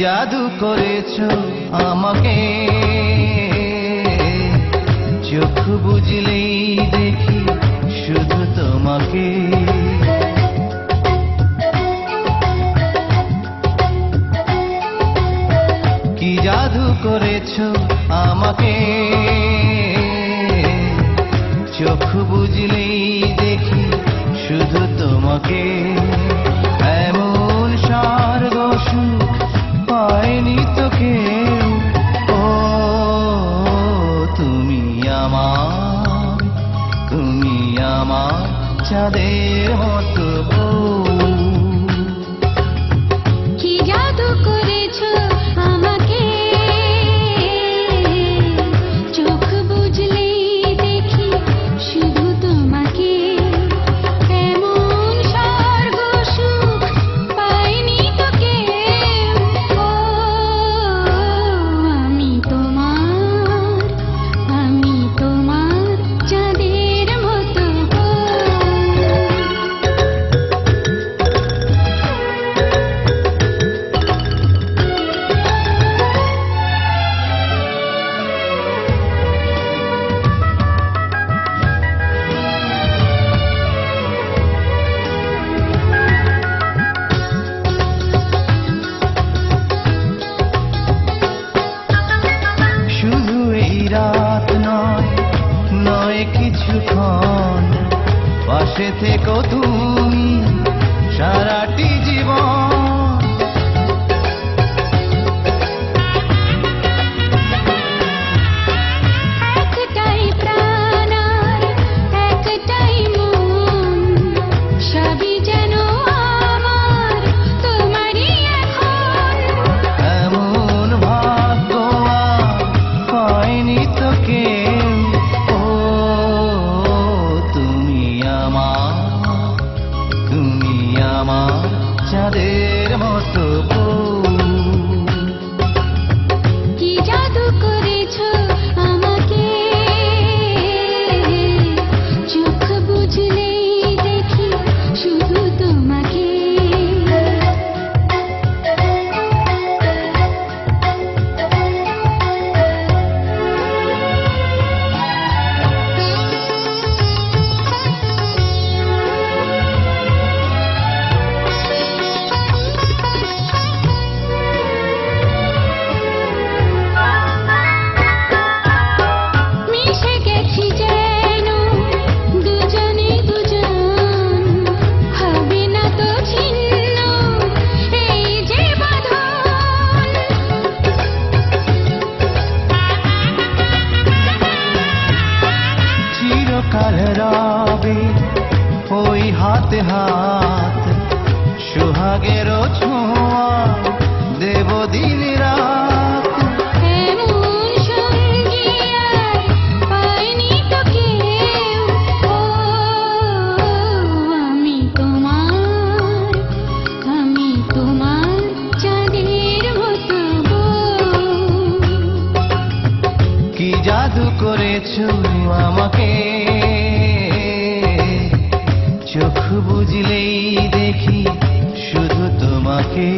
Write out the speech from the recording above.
জাদু করেছো আমাকে, চোখ বুঝলেই দেখি শুধু তোমাকে। কি জাদু করেছো আমাকে, চোখ বুঝলেই দেখি শুধু তোমাকে। এমন স্বর্গ সুখ পায়নি তো কেউ, ও তুমি আমার চাঁদের মতো বউ। কি জাদু করেছো আমাকে, চোখ বুঝলেই দেখি শুধু তোমাকে। এমন স্বর্গ সুখ পাইনি তো কেউ, ও আমি তোমার চাঁদের মতো বউ। শুধু এই রাত নয় কিছুক্ষণ, পাশে থেকো তুমি সারাটি জীবন। একটাই প্রাণ আর একটাই মন, সবই যেন আমার তোমারই এখন। এমন ভাগ্য আর পায়নি তো কেউ, ও তুমি আমার চাঁদের মতো বউ। কি জাদু করেছো আমাকে, চোখ বুঝলেই দেখি শুধু তোমাকে। মিশে গেছি যেন দুজনে দুজন, হবে না তো ছিন্ন এই যে বাঁধন। চিরকাল রবে ওই হাতে হাত, সোহাগেরও ছোঁয়া দেব দিন রাত। এমন সঙ্গী আর পাইনি তো কেউ, ও আমি তোমার চাঁদের মতো বউ। কি জাদু করেছো আমাকে, চোখ বুঝলেই দেখি শুধু তোমাকে।